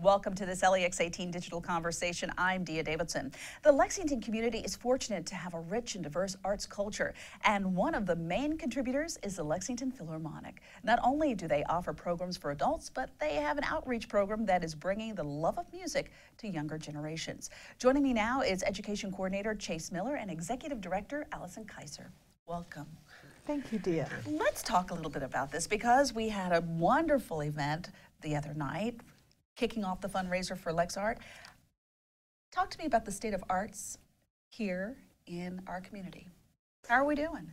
Welcome to this LEX 18 Digital Conversation. I'm DAVIDSON. The Lexington community is fortunate to have a rich and diverse arts culture, and one of the main contributors is the Lexington Philharmonic. Not only do they offer programs for adults, but they have an outreach program that is bringing the love of music to younger generations. Joining me now is Education Coordinator Chase Miller and Executive Director ALLISON KAISER. Welcome. Thank you, Dia. Let's talk a little bit about this because we had a wonderful event the other night, kicking off the fundraiser for LEX Art. Talk to me about the state of arts here in our community. How are we doing?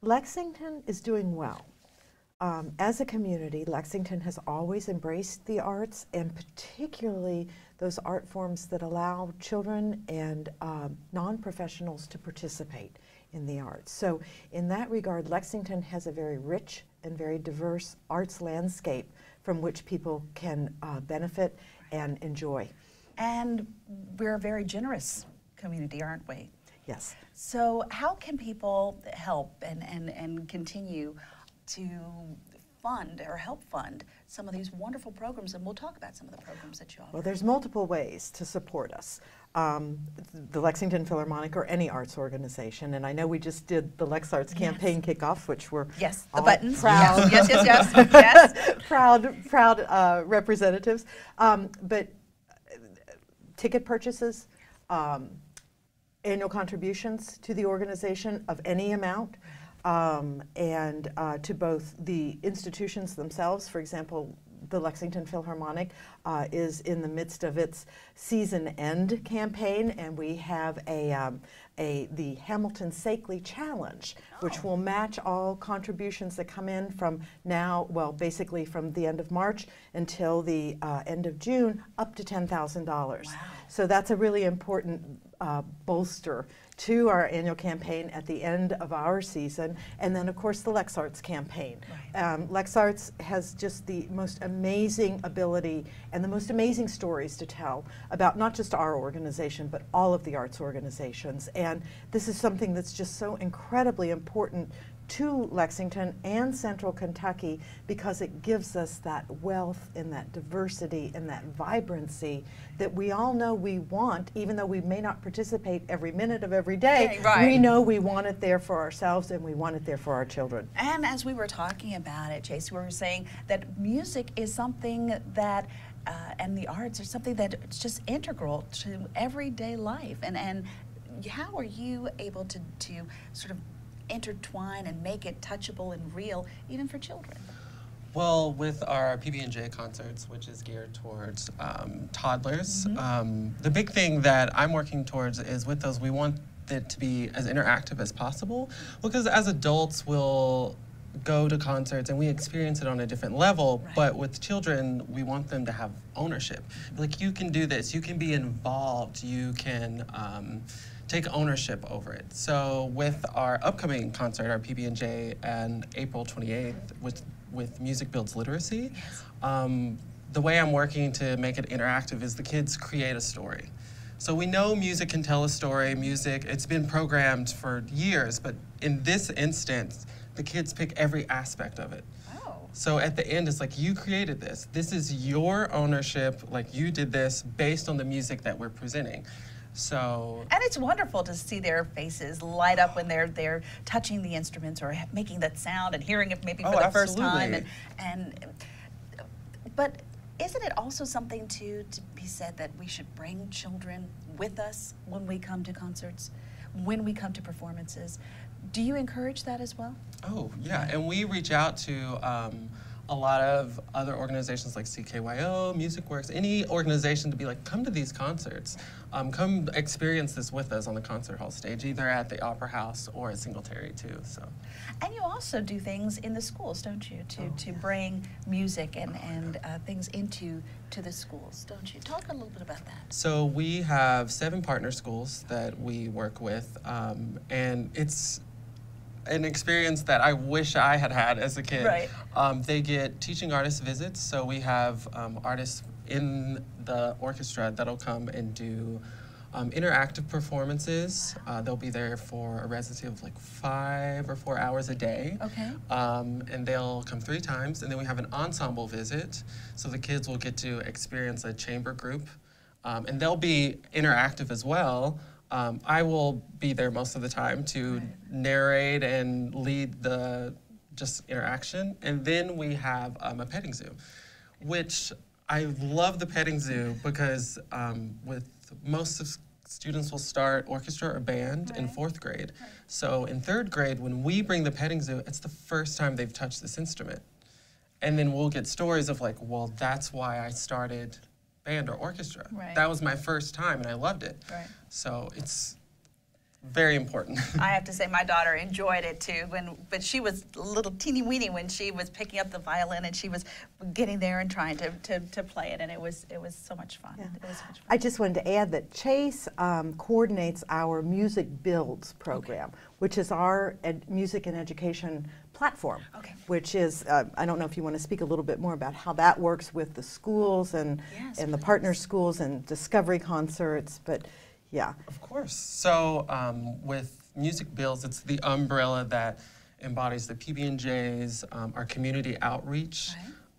Lexington is doing well. As a community, Lexington has always embraced the arts, and particularly those art forms that allow children and non-professionals to participate in the arts. So in that regard, Lexington has a very rich and very diverse arts landscape from which people can benefit and enjoy. And we're a very generous community, aren't we? Yes. So how can people help and continue to fund or help fund some of these wonderful programs? And we'll talk about some of the programs that you offer. Well, there's multiple ways to support us. The Lexington Philharmonic or any arts organization, and I know we just did the Lex Arts campaign kickoff, which we're the buttons proud, yes. proud representatives. But ticket purchases, annual contributions to the organization of any amount, and to both the institutions themselves. For example, the Lexington Philharmonic is in the midst of its season end campaign, and we have the Hamilton Sakely Challenge, which will match all contributions that come in from now, well, basically from the end of March until the end of June, up to $10,000. Wow. So that's a really important bolster to our annual campaign at the end of our season, and then of course the Lex Arts campaign. Right. Lex Arts has just the most amazing ability and the most amazing stories to tell about not just our organization but all of the arts organizations, and this is something that's just so incredibly important to Lexington and Central Kentucky because it gives us that wealth and that diversity and that vibrancy that we all know we want, even though we may not participate every minute of every day. Right. We know we want it there for ourselves and we want it there for our children. And as we were talking about it, Chase, we were saying that music is something that and the arts are something that it's just integral to everyday life. And how are you able to sort of intertwine and make it touchable and real, even for children? Well, with our PB&J concerts, which is geared towards toddlers, the big thing that I'm working towards is with those, we want it to be as interactive as possible, because as adults we'll go to concerts and we experience it on a different level, but with children we want them to have ownership. Like, you can do this, you can be involved, you can take ownership over it. So with our upcoming concert, our PB&J, on April 28th with Music Builds Literacy, the way I'm working to make it interactive is the kids create a story. So we know music can tell a story. Music, it's been programmed for years, but in this instance, the kids pick every aspect of it. Oh. So at the end, it's like, you created this. This is your ownership, like you did this based on the music that we're presenting. So, and it's wonderful to see their faces light up when they're touching the instruments or making that sound and hearing it maybe for the first time. But isn't it also something to be said that we should bring children with us when we come to concerts, when we come to performances? Do you encourage that as well? Oh yeah, and we reach out to a lot of other organizations like CKYO, MusicWorks, any organization to be like, come to these concerts. Come experience this with us on the concert hall stage, either at the Opera House or at Singletary too. So. And you also do things in the schools, don't you, to bring music and things into the schools, don't you? Talk a little bit about that. So we have 7 partner schools that we work with, and it's an experience that I wish I had had as a kid. Right. They get teaching artist visits, so we have artists in the orchestra that'll come and do interactive performances. They'll be there for a residency of like 5 or 4 hours a day. Okay. And they'll come 3 times, and then we have an ensemble visit, so the kids will get to experience a chamber group, and they'll be interactive as well. I will be there most of the time to narrate and lead the just interaction, and then we have a petting zoo, which I love the petting zoo because with most of students will start orchestra or band in 4th grade. So in 3rd grade, when we bring the petting zoo, it's the first time they've touched this instrument. And then we'll get stories of like, well, that's why I started band or orchestra. That was my first time and I loved it. So it's very important. I have to say my daughter enjoyed it too, but she was a little teeny weeny when she was picking up the violin and she was getting there and trying to play it, and it was so much fun. Yeah. It was so much fun. I just wanted to add that Chase coordinates our Music Builds program, which is our music and education platform, which is, I don't know if you want to speak a little bit more about how that works with the schools and the partner schools and discovery concerts, but yeah. Of course. So with Music Builds, it's the umbrella that embodies the PB&Js, our community outreach,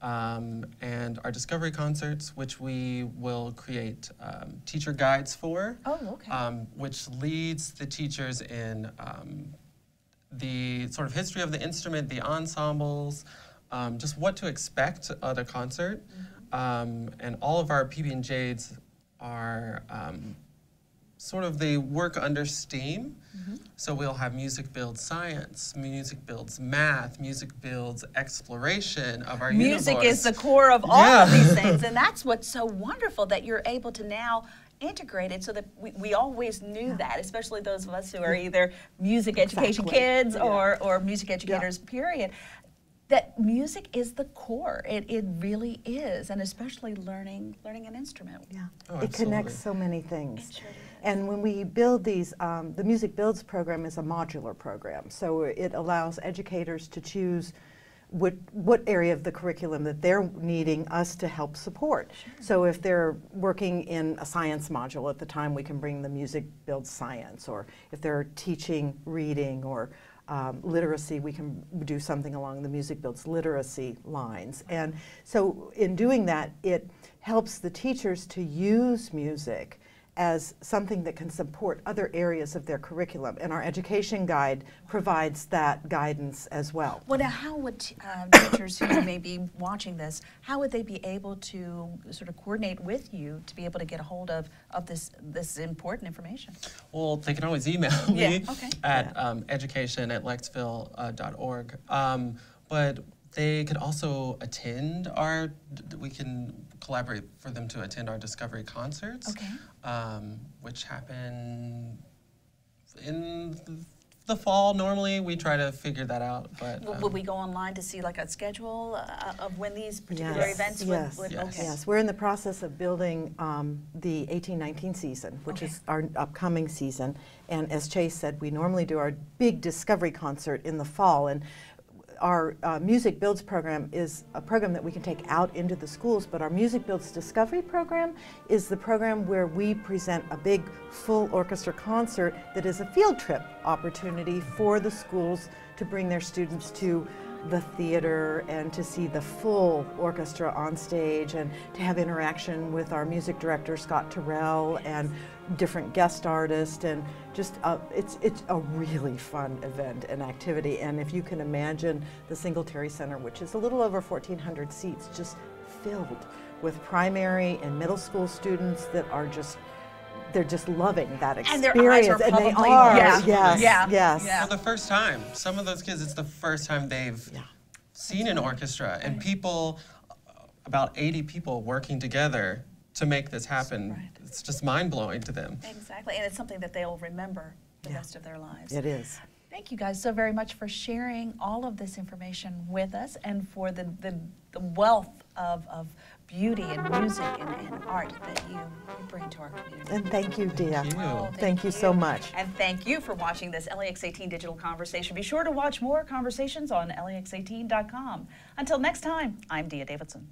and our discovery concerts, which we will create teacher guides for, which leads the teachers in the sort of history of the instrument, the ensembles, just what to expect at a concert. And all of our PB&Js are sort of, they work under STEAM. So we'll have music builds science, music builds math, music builds exploration of our music universe. Is the core of all of these things, and that's what's so wonderful, that you're able to now integrate it, so that we always knew that, especially those of us who are either music education kids or music educators, period, that music is the core. It really is, and especially learning an instrument. It connects so many things. And when we build these, the Music Builds program is a modular program, so it allows educators to choose what area of the curriculum that they're needing us to help support. So if they're working in a science module at the time, we can bring the Music Builds Science, or if they're teaching reading or literacy, we can do something along the Music Builds literacy lines. And so in doing that, it helps the teachers to use music as something that can support other areas of their curriculum. And our education guide provides that guidance as well. Well, now how would teachers who may be watching this, how would they be able to sort of coordinate with you to be able to get a hold of this important information? Well, they can always email me at education@lexville.org. But they could also attend we can collaborate for them to attend our discovery concerts, which happen in the fall. Normally, we try to figure that out. But would we go online to see like a schedule of when these particular events would? Yes, we're in the process of building the 18-19 season, which is our upcoming season. And as Chase said, we normally do our big discovery concert in the fall. And our Music Builds program is a program that we can take out into the schools, but our Music Builds Discovery program is the program where we present a big full orchestra concert that is a field trip opportunity for the schools to bring their students to the theater and to see the full orchestra on stage and to have interaction with our music director, Scott Terrell, and different guest artists, and just it's a really fun event and activity. And if you can imagine the Singletary Center, which is a little over 1,400 seats, just filled with primary and middle school students that are they're just loving that experience. And their eyes are probably, and they are, yes. For the first time. Some of those kids, it's the first time they've seen an orchestra, and people, about 80 people working together to make this happen. It's just mind-blowing to them. Exactly, and it's something that they'll remember the rest of their lives. It is. Thank you guys so very much for sharing all of this information with us, and for the wealth of beauty and music and art that you bring to our community. And thank you, Dia. Thank you. Thank you so much. And thank you for watching this LEX18 Digital Conversation. Be sure to watch more conversations on lex18.com. Until next time, I'm Dia Davidson.